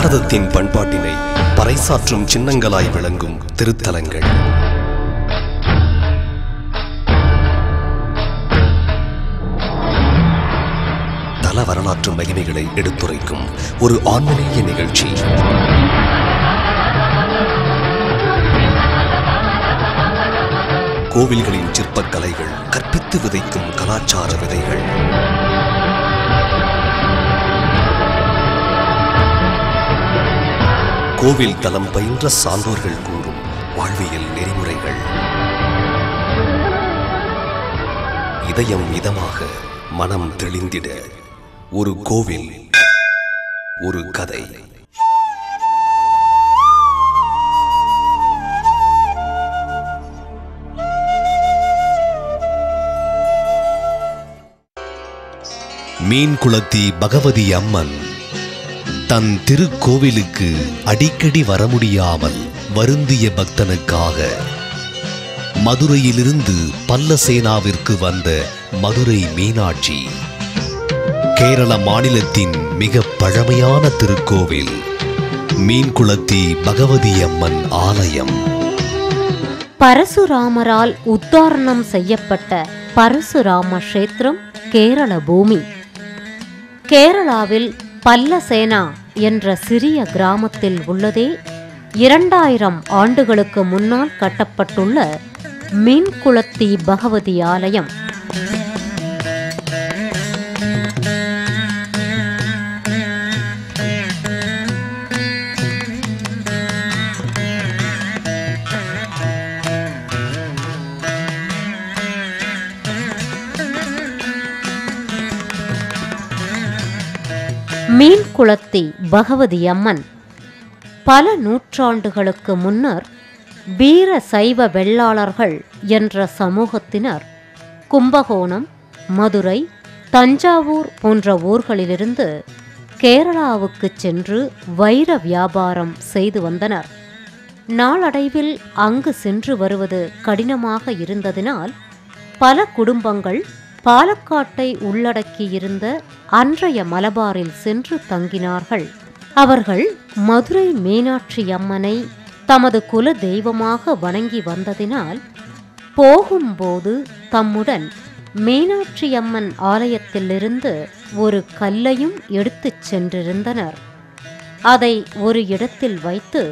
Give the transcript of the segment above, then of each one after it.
பாரதத்தின் பண்பாட்டினை பறைசாற்றும் சின்னங்களாய் விளங்கும் திருத்தலங்கள். தல வரலாற்று மகிமைகளை எடுத்துரைக்கும் ஒரு ஆன்மீக நிகழ்ச்சி. கோவில்களின் சிற்பக்கலைகள் கற்பித்து விதைக்கும் கலாச்சார விதைகள். கோவில் தலம் பயின்ற சான்றோர்கள் கூறும் வாழ்வியல் நெறிமுறைகள். இதயம் இதமாக மனம் தெளிந்திட ஒரு கோவில், ஒரு கதை. மீன்குளத்தி பகவதி அம்மன் தன் திருக்கோவிலுக்கு அடிக்கடி வர முடியாமல் வருந்திய பக்தனுக்காக மதுரையிலிருந்து பல்லசேனாவிற்கு வந்த மதுரை மீனாட்சி. கேரள மாநிலத்தின் மிக பழமையான திருக்கோவில் மீன்குளத்தி பகவதி அம்மன் ஆலயம். பரசுராமரால் உத்தாரணம் செய்யப்பட்ட பரசுராம கஷேத்திரம் கேரள பூமி. கேரளாவில் பல்லசேனா என்ற சிறிய கிராமத்தில் உள்ளதே 2000 ஆண்டுகளுக்கு முன்னால் கட்டப்பட்டுள்ள மீன்குளத்தி பகவதி ஆலயம். மீன்குளத்தி பகவதி அம்மன் பல நூற்றாண்டுகளுக்கு முன்னர் வீர சைவ வெள்ளாளர்கள் என்ற சமூகத்தினர் கும்பகோணம், மதுரை, தஞ்சாவூர் போன்ற ஊர்களிலிருந்து கேரளாவுக்கு சென்று வைர வியாபாரம் செய்து வந்தனர். நாளடைவில் அங்கு சென்று வருவது கடினமாக இருந்ததினால் பல குடும்பங்கள் பாலக்காட்டை உள்ளடக்கியிருந்த அன்றைய மலபாரில் சென்று தங்கினார்கள். அவர்கள் மதுரை மீனாட்சி அம்மனை தமது குல தெய்வமாக வணங்கி வந்ததினால் போகும்போது தம்முடன் மீனாட்சி அம்மன் ஆலயத்திலிருந்து ஒரு கல்லையும் எடுத்துச் சென்றிருந்தனர். அதை ஒரு இடத்தில் வைத்து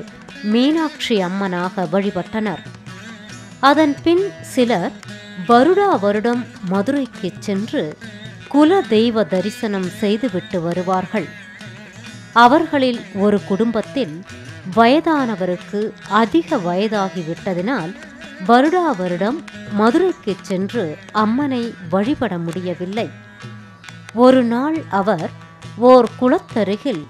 மீனாட்சி அம்மனாக வழிபட்டனர். அதன் பின் சிலர் வருடா வருடம் மதுரைக்கு சென்று குல தெய்வ தரிசனம் செய்துவிட்டு வருவார்கள். அவர்களில் ஒரு குடும்பத்தில் வயதானவருக்கு அதிக வயதாகிவிட்டதினால் வருடா வருடம் மதுரைக்கு சென்று அம்மனை வழிபட முடியவில்லை. ஒரு நாள் அவர் ஓர் குளத்தருகில்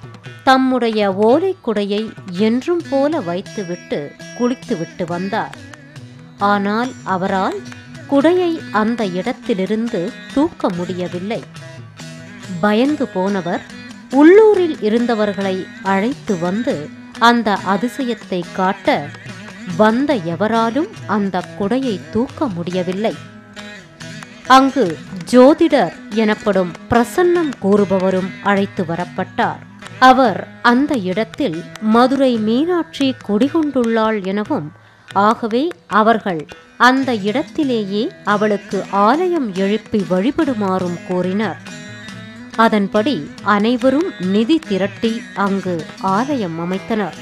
தம்முடைய ஓலைக்குடையை என்றும் போல வைத்துவிட்டு குளித்துவிட்டு வந்தார். ஆனால் அவரால் குடையை அந்த இடத்திலிருந்து தூக்க முடியவில்லை. பயந்து போனவர் உள்ளூரில் இருந்தவர்களை அழைத்து வந்து அந்த அதிசயத்தை காட்ட வந்த எவராலும் அந்த குடையை தூக்க முடியவில்லை. அங்கு ஜோதிடர் எனப்படும் பிரசன்னம் கூறுபவரும் அழைத்து வரப்பட்டார். அவர் அந்த இடத்தில் மதுரை மீனாட்சி குடிகொண்டுள்ளாள் எனவும், ஆகவே அவர்கள் அந்த இடத்திலேயே அவளுக்கு ஆலயம் எழுப்பி வழிபடுமாறும் கூறினர். அதன்படி அனைவரும் நிதி திரட்டி அங்கு ஆலயம் அமைத்தனர்.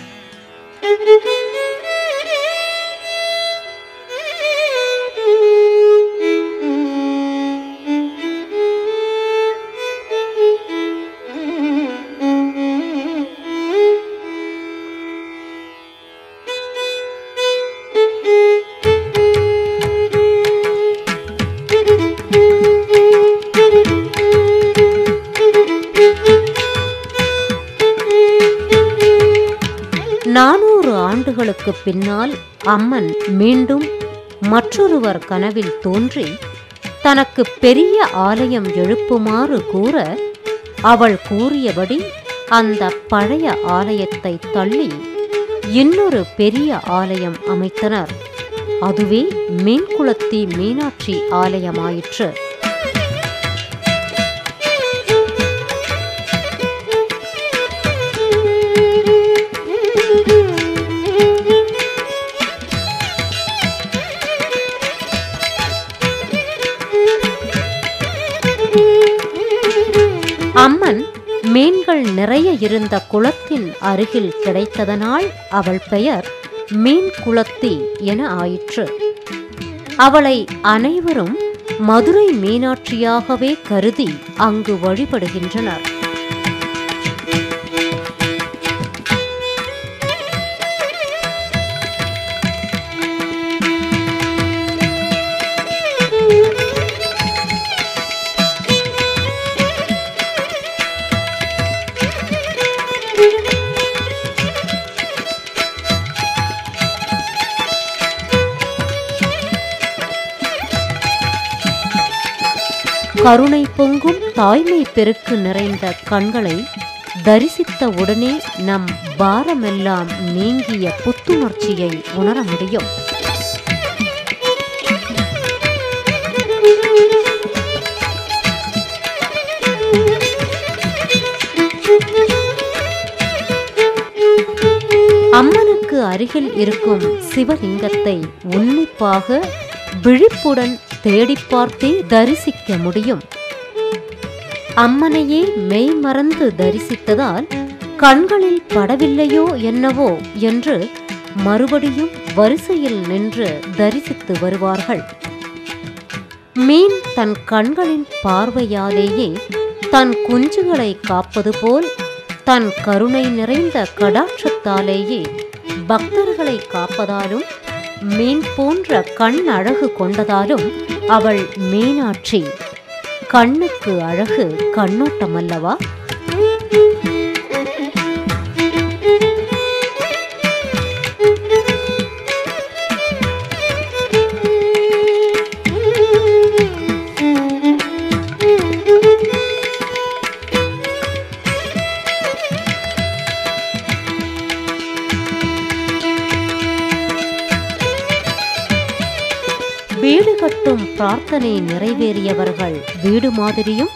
ஆண்டுகளுக்கு பின்னால் அம்மன் மீண்டும் மற்றொருவர் கனவில் தோன்றி தனக்கு பெரிய ஆலயம் எழுப்புமாறு கூற, அவள் கூறியபடி அந்த பழைய ஆலயத்தை தள்ளி இன்னொரு பெரிய ஆலயம் அமைத்தனர். அதுவே மீன்குளத்தி மீனாட்சி ஆலயமாயிற்று. நிறைய இருந்த குளத்தின் அருகில் கிடைத்ததனால் அவள் பெயர் மீன் குளத்தி என ஆயிற்று. அவளை அனைவரும் மதுரை மீனாட்சியாகவே கருதி அங்கு வழிபடுகின்றனர். கருணை பொங்கும் தாய்மை பெருக்கு நிறைந்த கண்களை தரிசித்த உடனே நம் பாரமெல்லாம் நீங்கிய புத்துணர்ச்சியை உணர முடியும். அம்மனுக்கு அருகில் இருக்கும் சிவலிங்கத்தை உன்னிப்பாக விழிப்புடன் தேடி பார்த்தே தரிசிக்க முடியும். அம்மனையே மெய்மறந்து தரிசித்ததால் கண்களில் படவில்லையோ என்னவோ என்று மறுபடியும் வரிசையில் நின்று தரிசித்து வருவார்கள். மீன் தன் கண்களின் பார்வையாலேயே தன் குஞ்சுகளை காப்பது போல் தன் கருணை நிறைந்த கடாட்சத்தாலேயே பக்தர்களை காப்பதாலும் மீன் போன்ற கண் அழகு கொண்டதாலும் அவள் மீனாட்சி. கண்ணுக்கு அழகு கண்ணோட்டமல்லவா? வீடு கட்டும் பிரார்த்தனை நிறைவேறியவர்கள் வீடு மாதிரியும்,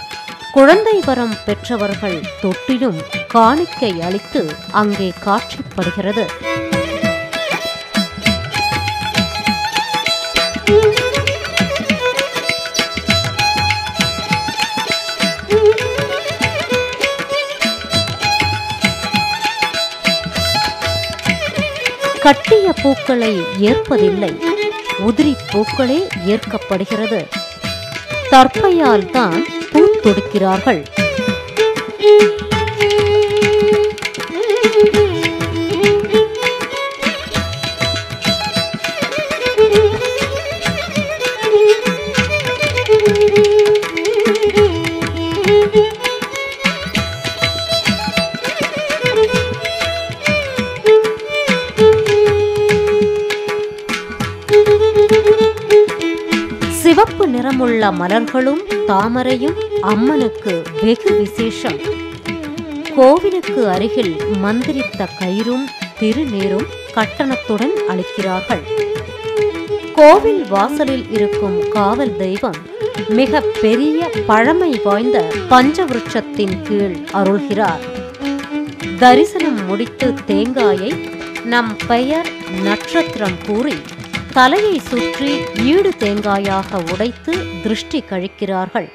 குழந்தை வரம் பெற்றவர்கள் தொட்டிலும் காணிக்கை அளித்து அங்கே காட்சிப்படுகிறது. கட்டிய பூக்களை ஏற்பதில்லை, உதிரி பூக்களே ஏற்கப்படுகிறது. தற்பையால் தான் பூ தொடுக்கிறார்கள். சிவப்பு நிறமுள்ள மலர்களும் தாமரையும் அம்மனுக்கு வெகு விசேஷம். கோவிலுக்கு அருகில் மந்திரித்த கயிறும் திருநீரும் கட்டணத்துடன் அளிக்கிறார்கள். கோவில் வாசலில் இருக்கும் காவல் தெய்வம் மிக பெரிய பழமை வாய்ந்த பஞ்சவிருட்சத்தின் கீழ் அருள்கிறார். தரிசனம் முடித்து தேங்காயை நம் பெயர் நட்சத்திரம் கூறி தலையை சுற்றி ஈடு தேங்காயாக உடைத்து திருஷ்டி கழிக்கிறார்கள்.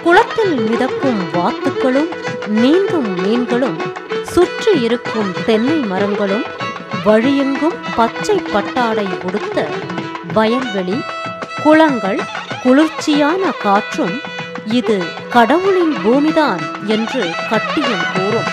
குளத்தில் மிதக்கும் வாத்துக்களும் நீந்தும் மீன்களும் சுற்றி இருக்கும் தென்னை மரங்களும் வழியெங்கும் பச்சை பட்டாடை உடுத்த வயல்வெளி, குளங்கள், குளிர்ச்சியான காற்றும் இது கடவுளின் பூமிதான் என்று கட்டியம் கூறும்.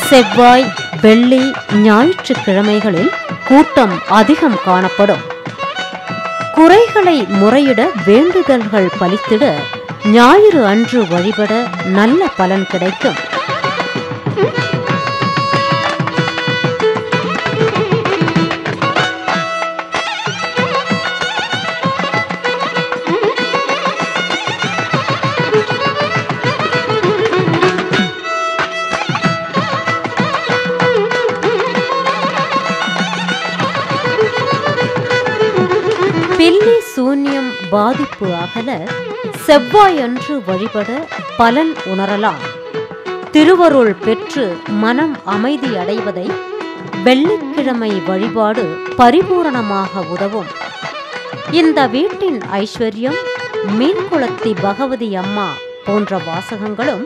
செவ்வாய், வெள்ளி, ஞாயிற்றுக்கிழமைகளில் கூட்டம் அதிகம் காணப்படும். குறைகளை முறையிட, வேண்டுதல்கள் பலித்திட ஞாயிறு அன்று வழிபட நல்ல பலன் கிடைக்கும். பில்லி சூன்யம் பாதிப்பு அகல செவ்வாய் அன்று வழிபட பலன் உணரலாம். திருவருள் பெற்று மனம் அமைதி அடைவதை வெள்ளிக்கிழமை வழிபாடு பரிபூரணமாக உதவும். இந்த வீட்டின் ஐஸ்வர்யம் மீன்குளத்தி பகவதி அம்மா போன்ற வாசகங்களும்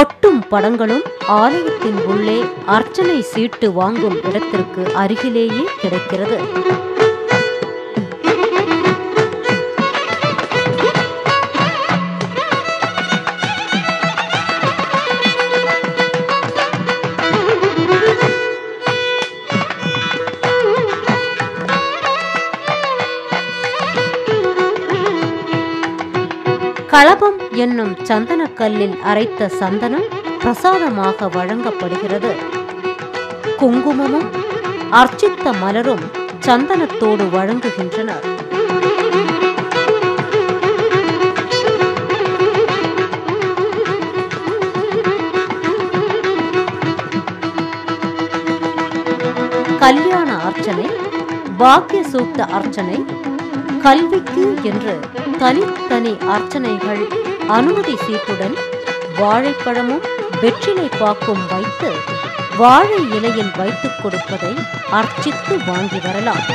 ஒட்டும் படங்களும் ஆலயத்தின் உள்ளே அர்ச்சனை சீட்டு வாங்கும் இடத்திற்கு அருகிலேயே கிடைக்கிறது. களபம் என்னும் சந்தனக்கல்லில் அரைத்த சந்தனம் பிரசாதமாக வழங்கப்படுகிறது. குங்குமமும் அர்ச்சித்த மலரும் சந்தனத்தோடு வழங்குகின்றனர். கல்யாண அர்ச்சனை, பாக்கிய சூக்த அர்ச்சனை, கல்விக்கு என்று தனித்தனி அர்ச்சனைகள் அனுமதி சீட்டுடன் வாழைப்பழமும் வெற்றிலை பாக்கும் வைத்து வாழை இலையில் வைத்துக் கொடுப்பதை அர்ச்சித்து வாங்கி வரலாம்.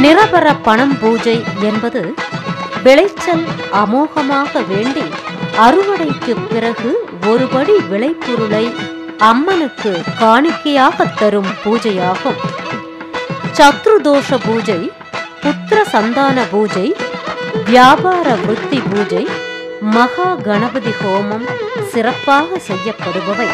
நிரபர பணம் பூஜை என்பது விளைச்சல் அமோகமாக வேண்டி அறுவடைக்கு பிறகு ஒருபடி விளைபொருளை அம்மனுக்கு காணிக்கையாக தரும் பூஜையாகும். சத்ருதோஷ பூஜை, புத்திர சந்தான பூஜை, வியாபார விருத்தி பூஜை, மகா கணபதி ஹோமம் சிறப்பாக செய்யப்படுபவை.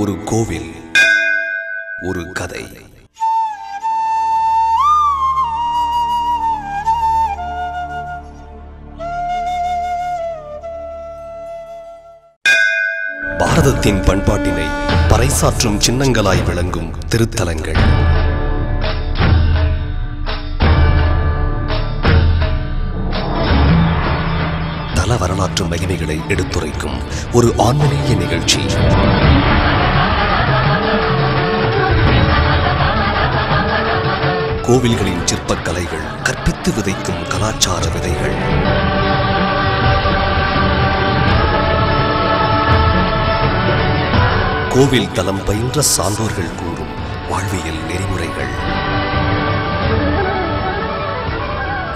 ஒரு கோவில், ஒரு கதை. பாரதத்தின் பண்பாட்டினை பறைசாற்றும் சின்னங்களாய் விளங்கும் திருத்தலங்கள். தல வரலாற்று மகிமைகளை எடுத்துரைக்கும் ஒரு ஆன்மீக நிகழ்ச்சி. கோவில்களின் சிற்பக்கலைகள் கற்பித்து விதைக்கும் கலாச்சார விதைகள். கோவில் தலம் பயின்ற சான்றோர்கள் கூறும் வாழ்வியல் நெறிமுறைகள்.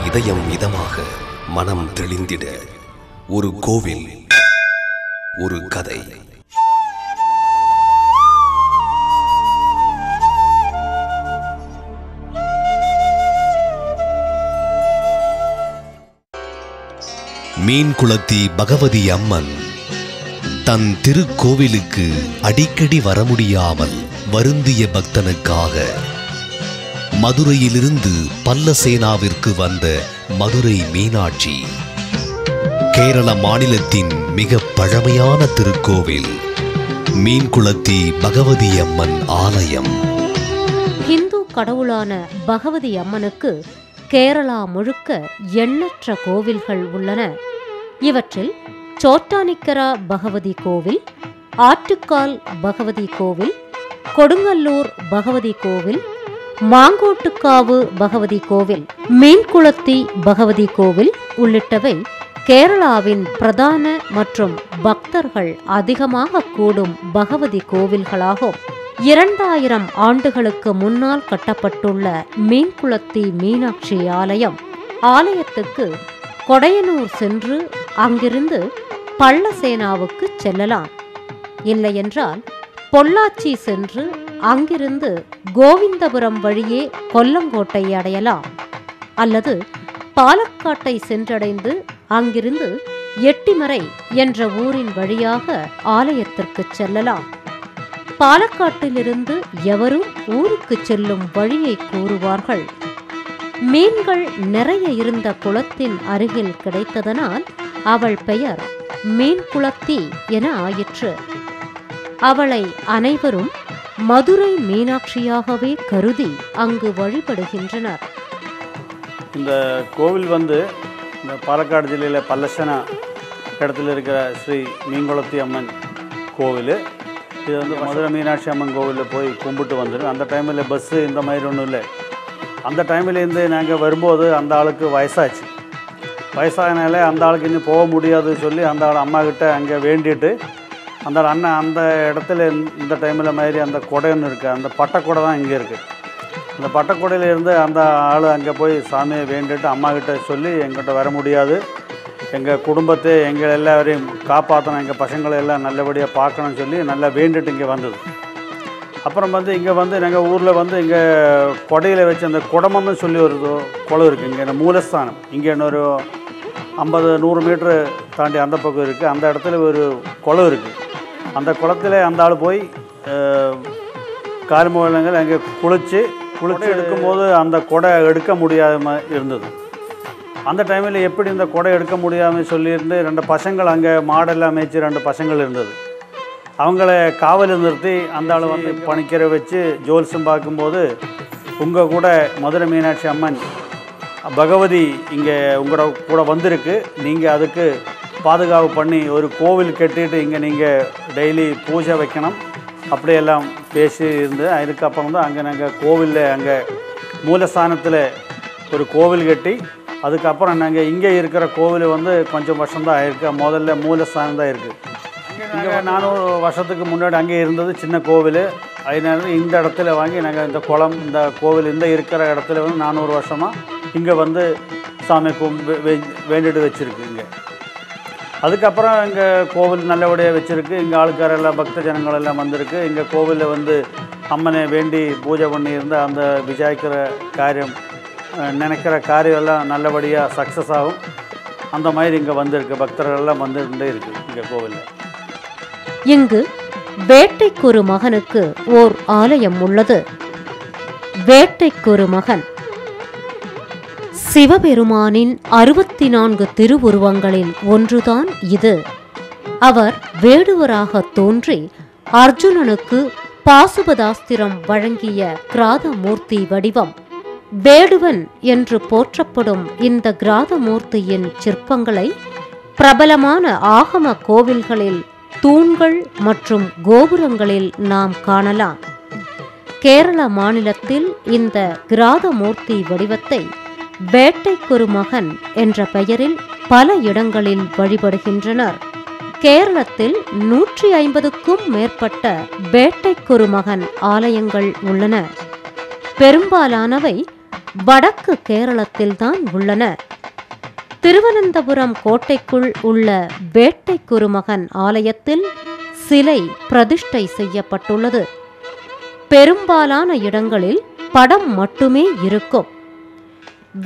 இதயம் இதமாக, மனம் தெளிந்திட ஒரு கோவில், ஒரு கதை. மீன்குளத்தி பகவதி அம்மன் தன் திருக்கோவிலுக்கு அடிக்கடி வர முடியாமல் வருந்திய பக்தனுக்காக மதுரையிலிருந்து பல்லசேனாவிற்கு வந்த மதுரை மீனாட்சி. கேரள மாநிலத்தின் மிக பழமையான திருக்கோவில் மீன்குளத்தி பகவதி அம்மன் ஆலயம். இந்து கடவுளான பகவதி அம்மனுக்கு கேரளா முழுக்க எண்ணற்ற கோவில்கள் உள்ளன. இவற்றில் சோட்டானிக்கரா பகவதி கோவில், ஆட்டுக்கால் பகவதி கோவில், கொடுங்கல்லூர் பகவதி கோவில், மாங்கோட்டுக்காவு பகவதி கோவில், மீன்குளத்தி பகவதி கோவில் உள்ளிட்டவை கேரளாவின் பிரதான மற்றும் பக்தர்கள் அதிகமாக கூடும் பகவதி கோவில்களாகும். 2000 ஆண்டுகளுக்கு முன்னால் கட்டப்பட்டுள்ள மீன்குளத்தி மீனாட்சி ஆலயம். ஆலயத்துக்கு கொடையனூர் சென்று அங்கிருந்து பல்லசேனாவுக்கு செல்லலாம். இல்லையென்றால் பொள்ளாச்சி சென்று அங்கிருந்து கோவிந்தபுரம் வழியே கொல்லங்கோட்டை அடையலாம். அல்லது பாலக்காட்டை சென்றடைந்து அங்கிருந்து எட்டிமறை என்ற ஊரின் வழியாக ஆலயத்திற்கு செல்லலாம். பாலக்காட்டிலிருந்து எவரும் ஊருக்கு செல்லும் வழியை கூறுவார்கள். மீன்கள் நிறைய இருந்த குளத்தின் அருகில் கிடைத்ததனால் அவள் பெயர் மீன்குளத்தி என ஆயிற்று. அவளை அனைவரும் மதுரை மீனாட்சியாகவே கருதி அங்கு வழிபடுகின்றனர். இந்த கோவில் இந்த பாலக்காடு ஜில்லையில் பல்லசேனா இடத்துல இருக்கிற ஸ்ரீ மீன்குளத்தி அம்மன் கோவில். இது மதுரை மீனாட்சி அம்மன் கோவிலில் போய் கும்பிட்டு வந்துடும். அந்த டைமில் பஸ்ஸு இந்த மாதிரி ஒன்றும் இல்லை. அந்த டைமிலேருந்து நாங்கள் வரும்போது அந்த ஆளுக்கு வயசாச்சு. வயசானாலே அந்த ஆளுக்கு இன்னும் போக முடியாது சொல்லி அந்த ஆள் அம்மா கிட்ட அங்கே வேண்டிட்டு அந்த அண்ணன் அந்த இடத்துல இந்த டைமில் மாதிரி அந்த கொடைன்னு இருக்குது, அந்த பட்டைக்கொடை தான் இங்கே இருக்குது. அந்த பட்டைக்கொடையிலேருந்து அந்த ஆள் அங்கே போய் சாமியை வேண்டிட்டு அம்மா கிட்ட சொல்லி எங்கிட்ட வர முடியாது, எங்கள் குடும்பத்தை எங்கள் எல்லாரையும் காப்பாற்றணும், எங்கள் பசங்களை எல்லாம் நல்லபடியாக பார்க்கணும்னு சொல்லி நல்லா வேண்டிட்டு இங்கே வந்தது. அப்புறம் இங்கே நாங்கள் ஊரில் இங்கே கொடையில் வச்சு அந்த குடமன்னு சொல்லி ஒரு குளம் இருக்குது. இங்கே மூலஸ்தானம் இங்கே இன்னொரு 50-100 மீட்ரு தாண்டி அந்த பக்கம் இருக்குது. அந்த இடத்துல ஒரு குளம் இருக்குது. அந்த குளத்தில் அந்த ஆள் போய் கால் முகலங்கள் அங்கே குளித்து எடுக்கும்போது அந்த கொடை எடுக்க முடியாமல் இருந்தது. அந்த டைமில் எப்படி இந்த கொடை எடுக்க முடியாமல் சொல்லியிருந்து 2 பசங்கள் அங்கே மாடெல்லாம் மேய்ச்சி 2 பசங்கள் இருந்தது. அவங்கள காவலில் நிறுத்தி அந்த ஆள் பணிக்கிற வச்சு ஜோல்ஸும் பார்க்கும்போது உங்கள் கூட மதுரை மீனாட்சி அம்மன் பகவதி இங்கே உங்களோட கூட வந்திருக்கு, நீங்கள் அதுக்கு பாதுகாப்பு பண்ணி ஒரு கோவில் கட்டிட்டு இங்கே நீங்கள் டெய்லி பூஜை வைக்கணும் அப்படியெல்லாம் பேசி இருந்து அதுக்கப்புறம் தான் அங்கே நாங்கள் கோவிலில் அங்கே மூலஸ்தானத்தில் ஒரு கோவில் கட்டி அதுக்கப்புறம் நாங்கள் இங்கே இருக்கிற கோவில் கொஞ்சம் வருஷம்தான் ஆயிருக்கு. முதல்ல மூலஸ்தானம் தான் இருக்குது. இங்கே 400 வருஷத்துக்கு முன்னாடி அங்கே இருந்தது சின்ன கோவில். அதனால இந்த இடத்துல வாங்கி நாங்கள் இந்த குளம் இந்த கோவில் இந்த இருக்கிற இடத்துல 400 வருஷமாக இங்கே சாமி வேண்டிட்டு வச்சுருக்கு. இங்கே அதுக்கப்புறம் இங்கே கோவில் நல்லபடியாக வச்சுருக்கு. இங்கே ஆளுக்காரெல்லாம் பக்த ஜனங்கள் எல்லாம் வந்திருக்கு. இங்கே கோவிலில் அம்மனை வேண்டி பூஜை பண்ணியிருந்தால் அந்த விசாரிக்கிற காரியம் நினைக்கிற காரியம் எல்லாம் நல்லபடியாக சக்ஸஸ் ஆகும். அந்த மாதிரி இங்கே வந்திருக்கு. பக்தர்கள் எல்லாம் வந்துட்டே இருக்குது இங்கே கோவிலில். இங்கு வேட்டைக்கொரு மகனுக்கு ஓர் ஆலயம் உள்ளது. வேட்டைக்கொரு மகன் சிவபெருமானின் 64 திருவுருவங்களில் ஒன்றுதான் இது. அவர் வேடுவராக தோன்றி அர்ஜுனனுக்கு பாசுபதாஸ்திரம் வழங்கிய கிராதமூர்த்தி வடிவம். வேடுவன் என்று போற்றப்படும் இந்த கிராதமூர்த்தியின் சிற்பங்களை பிரபலமான ஆகம கோவில்களில் தூண்கள் மற்றும் கோபுரங்களில் நாம் காணலாம். கேரள மாநிலத்தில் இந்த கிராதமூர்த்தி வடிவத்தை வேட்டைக்கொரு மகன் என்ற பெயரில் பல இடங்களில் வழிபடுகின்றனர். கேரளத்தில் 150க்கும் மேற்பட்ட வேட்டைக்கொரு மகன் ஆலயங்கள் உள்ளன. பெரும்பாலானவை வடக்கு கேரளத்தில்தான் உள்ளன. திருவனந்தபுரம் கோட்டைக்குள் உள்ள வேட்டைக்கொரு மகன் ஆலயத்தில் சிலை பிரதிஷ்டை செய்யப்பட்டுள்ளது. பெரும்பாலான இடங்களில் படம் மட்டுமே இருக்கும்.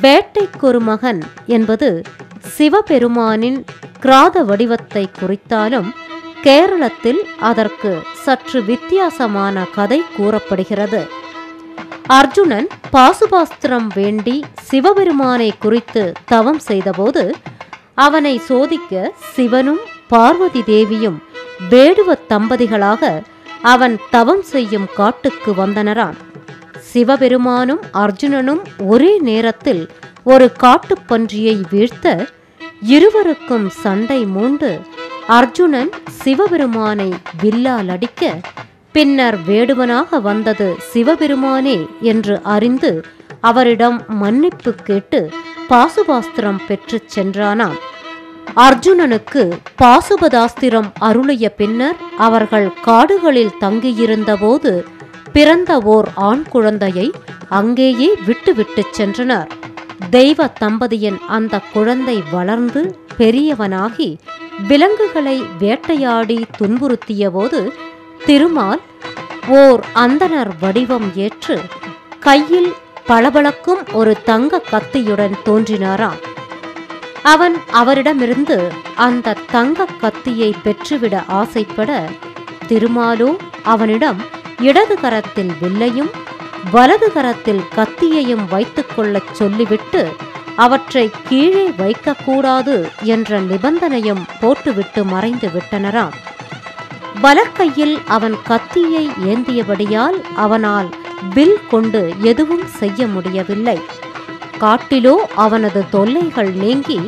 வேட்டைக்கொரு மகன் என்பது சிவபெருமானின் கிராத வடிவத்தை குறித்தாலும் கேரளத்தில் அதற்கு சற்று வித்தியாசமான கதை கூறப்படுகிறது. அர்ஜுனன் பாசுபாஸ்திரம் வேண்டி சிவபெருமானை குறித்து தவம் செய்தபோது அவனை சோதிக்க சிவனும் பார்வதி தேவியும் வேடுவ தம்பதிகளாக அவன் தவம் செய்யும் காட்டுக்கு வந்தனராம். சிவபெருமானும் அர்ஜுனனும் ஒரே நேரத்தில் ஒரு காட்டுப்பன்றியை வீழ்த்த இருவருக்கும் சண்டை மூண்டு அர்ஜுனன் சிவபெருமானை வில்லால் அடிக்க, பின்னர் வேடுவனாக வந்தது சிவபெருமானே என்று அறிந்து அவரிடம் மன்னிப்பு கேட்டு பாசுபாஸ்திரம் பெற்றுச் சென்றானாம். அர்ஜுனனுக்கு பாசுபதாஸ்திரம் அருளிய பின்னர் அவர்கள் காடுகளில் தங்கியிருந்தபோது பிறந்த ஓர் ஆண் குழந்தையை அங்கேயே விட்டுவிட்டு சென்றனர். தெய்வ தம்பதியின் அந்த குழந்தை வளர்ந்து பெரியவனாகி விலங்குகளை வேட்டையாடி துன்புறுத்திய போது திருமால் ஓர் அந்தணர் வடிவம் ஏற்று கையில் பளபளக்கும் ஒரு தங்க கத்தியுடன் தோன்றினாராம். அவன் அவரிடமிருந்து அந்த தங்க கத்தியை பெற்றுவிட ஆசைப்பட, திருமாலோ அவனிடம் இடது கரத்தில் வில்லையும் வலது கரத்தில் கத்தியையும் வைத்துக் கொள்ளச் சொல்லிவிட்டு அவற்றை கீழே வைக்கக்கூடாது என்ற நிபந்தனையும் போட்டுவிட்டு மறைந்து விட்டனராம். வலக்கையில் அவன் கத்தியை ஏந்தியபடியால் அவனால் வில் கொண்டு எதுவும் செய்ய முடியவில்லை. காட்டிலோ அவனது தொல்லைகள் நீங்கி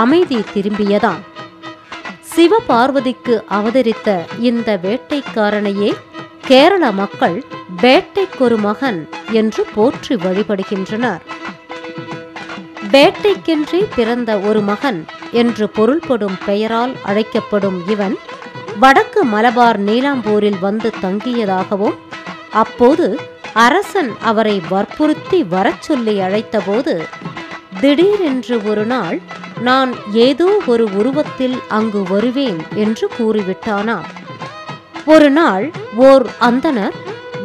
அமைதி திரும்பியதாம். சிவபார்வதிக்கு அவதரித்த இந்த வேட்டைக்காரனையே கேரள மக்கள் வேட்டைக்கொரு மகன் என்று போற்றி வழிபடுகின்றனர். வேட்டைக்கென்றே பிறந்த ஒரு மகன் என்று பொருள்படும் பெயரால் அழைக்கப்படும் இவன் வடக்கு மலபார் நீலாம்பூரில் வந்து தங்கியதாகவும், அப்போது அரசன் அவரை வற்புறுத்தி வரச் சொல்லி அழைத்தபோது திடீரென்று ஒரு நாள் நான் ஏதோ ஒரு உருவத்தில் அங்கு வருவேன் என்று கூறிவிட்டானாம். ஒரு நாள் ஓர் அந்தணர்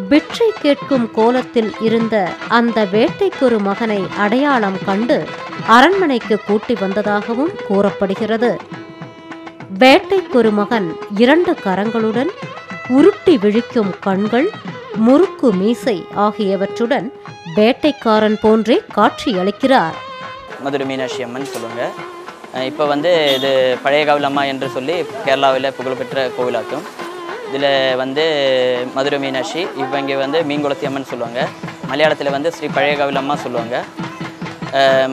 பிட்சை கேட்கும் கோலத்தில் இருந்த அந்த வேட்டைக்கொரு மகனை அடையாளம் கண்டு அரண்மனைக்கு கூட்டி வந்ததாகவும் கூறப்படுகிறது. வேட்டைக்கொரு மகன் 2 கரங்களுடன் உருட்டி விழிக்கும் கண்கள், முறுக்கு மீசை ஆகியவற்றுடன் வேட்டைக்காரன் போன்றே காட்சி அளிக்கிறார். மதுரை மீனாட்சி அம்மன் சொல்லுவாங்க. இப்போ இது பழைய காவிலம்மா என்று சொல்லி கேரளாவில் புகழ்பெற்ற கோவிலாக்கும். இதில் மதுரை மீனாட்சி, இப்போ இங்கே மீன்குளத்தி அம்மன் சொல்லுவாங்க. மலையாளத்தில் ஸ்ரீ பழைய காவிலம்மா சொல்லுவாங்க.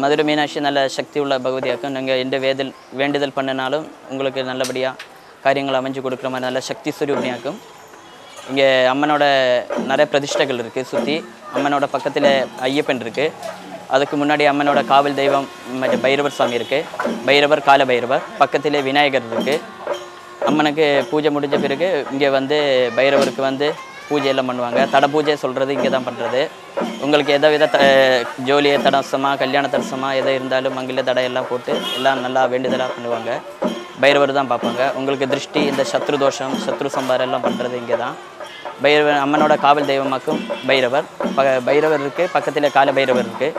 மதுரை மீனாட்சி நல்ல சக்தி உள்ள பகவதியாக்கும். நீங்கள் எந்த வேண்டுதல் பண்ணினாலும் உங்களுக்கு நல்லபடியாக காரியங்கள் அமைஞ்சு கொடுக்குற மாதிரி நல்ல சக்தி சுரூபினியாக்கும். இங்கே அம்மனோட நிறைய பிரதிஷ்டைகள் இருக்குது. சுற்றி அம்மனோட பக்கத்தில் ஐயப்பன் இருக்குது. அதுக்கு முன்னாடி அம்மனோட காவல் தெய்வம் பைரவர் சாமி இருக்குது. பைரவர், கால பைரவர், பக்கத்திலே விநாயகர் இருக்குது. அம்மனுக்கு பூஜை முடிஞ்ச பிறகு இங்கே பைரவருக்கு பூஜையெல்லாம் பண்ணுவாங்க. தட பூஜை சொல்கிறது இங்கே தான் பண்ணுறது. உங்களுக்கு எதை வித ஜோலியை தடசமாக கல்யாண தடசமாக எதை இருந்தாலும் அங்கே தடையெல்லாம் போட்டு எல்லாம் நல்லா வேண்டுதலாக பண்ணுவாங்க. பைரவர் தான் பார்ப்பாங்க. உங்களுக்கு திருஷ்டி, இந்த சத்ரு தோஷம், சத்ரு சம்பாரம் எல்லாம் பண்ணுறது இங்கே தான். பைரவர் அம்மனோட காவல் தெய்வமாக்கும் பைரவர். பைரவர் இருக்குது, பக்கத்தில் கால பைரவர் இருக்குது.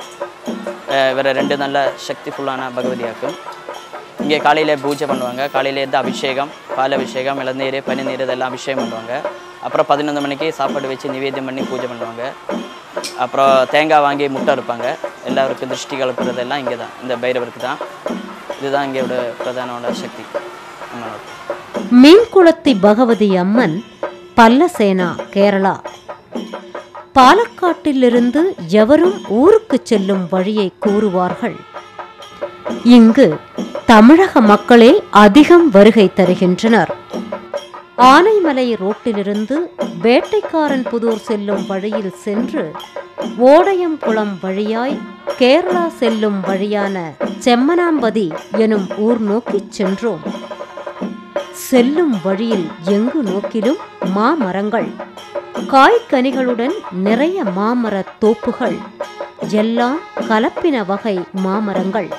வேறு 2 நல்ல சக்திஃபுல்லான பகவதியாக்கும். இங்கே காலையில் பூஜை பண்ணுவாங்க. காலையில் அபிஷேகம், பால் அபிஷேகம், இளநீர், பனிநீர் இதெல்லாம் அபிஷேகம் பண்ணுவாங்க. அப்புறம் 11 மணிக்கு சாப்பாடு வச்சு நிவேத்தியம் பண்ணி பூஜை பண்ணுவாங்க. அப்புறம் தேங்காய் வாங்கி முட்டை இருப்பாங்க. எல்லாருக்கும் திருஷ்டி கலப்புறதெல்லாம் இங்கே தான், இந்த பைரவருக்கு தான். இதுதான் இங்கேயோட பிரதானோட சக்தி அம்மனோட. மீன்குளத்தி பகவதி அம்மன் பல்லசேனா, கேரளா. பாலக்காட்டிலிருந்து எவரும் ஊருக்கு செல்லும் வழியை கூறுவார்கள். இங்கு தமிழக மக்களே அதிகம் வருகை தருகின்றனர். ஆனைமலை ரோட்டிலிருந்து வேட்டைக்காரன் புதூர் செல்லும் வழியில் சென்று ஓடையம்குளம் வழியாய் கேரளா செல்லும் வழியான செம்மனாம்பதி எனும் ஊர் நோக்கிச் சென்றோம். செல்லும் வழியில் எங்கு நோக்கிலும் மாமரங்கள், காய்கனிகளுடன் நிறைய மாமரத் தோப்புகள், எல்லாம் கலப்பின வகை மாமரங்கள்.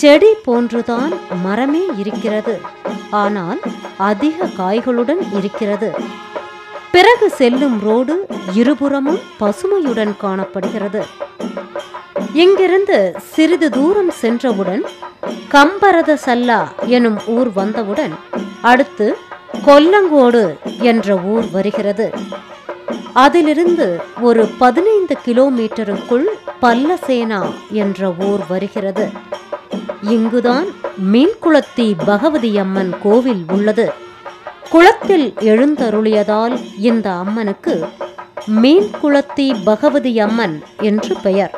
செடி போன்றுதான் மரமே இருக்கிறது, ஆனால் அதிக காய்களுடன் இருக்கிறது. பிறகு செல்லும் ரோடு இருபுறமும் பசுமையுடன் காணப்படுகிறது. இங்கிருந்து சிறிது தூரம் சென்றவுடன் கம்பரத சல்லா எனும் ஊர் வந்தவுடன் அடுத்து கொல்லங்கோடு என்ற ஊர் வருகிறது. அதிலிருந்து ஒரு 15 கிலோமீட்டருக்குள் பல்லசேனா என்ற ஊர் வருகிறது. இங்குதான் மீன்குளத்தி பகவதி அம்மன் கோவில் உள்ளது. குளத்தில் எழுந்தருளியதால் இந்த அம்மனுக்கு மீன்குளத்தி பகவதி அம்மன் என்று பெயர்.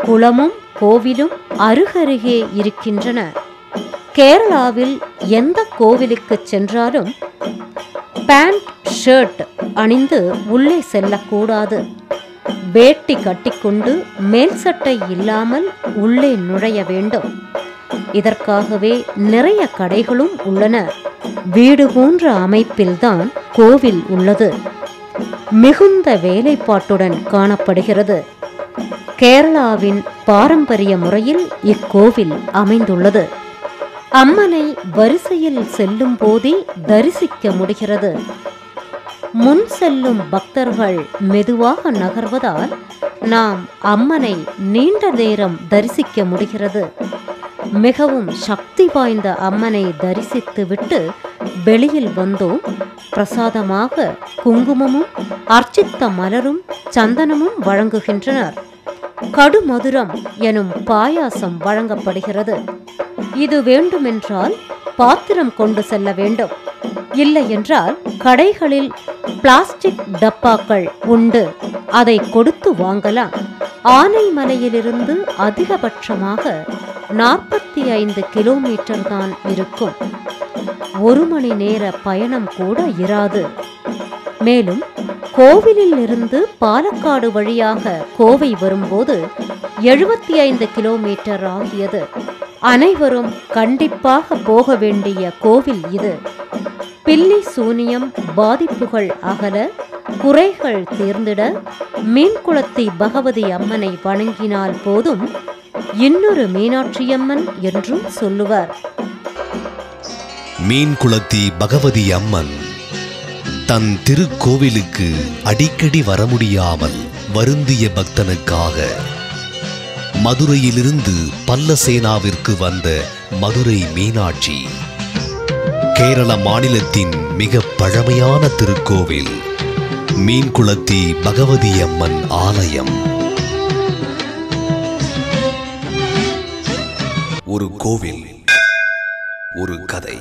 குளமும் கோவிலும் அருகருகே இருக்கின்றன. கேரளாவில் எந்த கோவிலுக்கு சென்றாலும் பேண்ட் ஷர்ட் அணிந்து உள்ளே செல்லக்கூடாது. வேட்டி கட்டிக்கொண்டு மேல் சட்டை இல்லாமல் உள்ளே நுழைய வேண்டும். இதற்காகவே நிறைய கடைகளும் உள்ளன. வீடு போன்ற அமைப்பில்தான் கோவில் உள்ளது. மிகுந்த வேலைப்பாட்டுடன் காணப்படுகிறது. கேரளாவின் பாரம்பரிய முறையில் இக்கோவில் அமைந்துள்ளது. அம்மனை வரிசையில் செல்லும் போதே தரிசிக்க முடிகிறது. முன் செல்லும் பக்தர்கள் மெதுவாக நகர்வதால் நாம் அம்மனை நீண்ட நேரம் தரிசிக்க முடிகிறது. மிகவும் சக்தி வாய்ந்த அம்மனை தரிசித்துவிட்டு வெளியில் வந்தோம். பிரசாதமாக குங்குமமும் அர்ச்சித்த மலரும் சந்தனமும் வழங்குகின்றனர். கடுமதுரம் எனும் பாயாசம் வழங்கப்படுகிறது. இது வேண்டுமென்றால் பாத்திரம் கொண்டு செல்ல வேண்டும். இல்லை என்றால் கடைகளில் பிளாஸ்டிக் டப்பாக்கள் உண்டு, அதை கொடுத்து வாங்கலாம். ஆனைமலையிலிருந்து அதிகபட்சமாக 45 கிலோமீட்டர் தான் இருக்கும். 1 மணி நேர பயணம் கூட இராது. மேலும் கோவிலில் இருந்து பாலக்காடு வழியாக கோவை வரும்போது 75 கிலோமீட்டர் ஆகியது. அனைவரும் கண்டிப்பாக போக வேண்டிய கோவில் இது. பில்லி சூனியம் பாதிப்புகள் அகல, குறைகள் தீர்ந்திட மீன்குளத்தி பகவதி அம்மனை வணங்கினால் போதும். இன்னொரு மீனாட்சியம்மன் என்றும் சொல்லுவர். மீன்குளத்தி பகவதி அம்மன் தன் திருக்கோவிலுக்கு அடிக்கடி வர முடியாமல் வருந்திய பக்தனுக்காக மதுரையிலிருந்து பல்லசேனாவிற்கு வந்த மதுரை மீனாட்சி. கேரள மாநிலத்தின் மிக பழமையான திருக்கோவில் மீன்குளத்தி பகவதி அம்மன் ஆலயம். ஒரு கோவில், ஒரு கதை.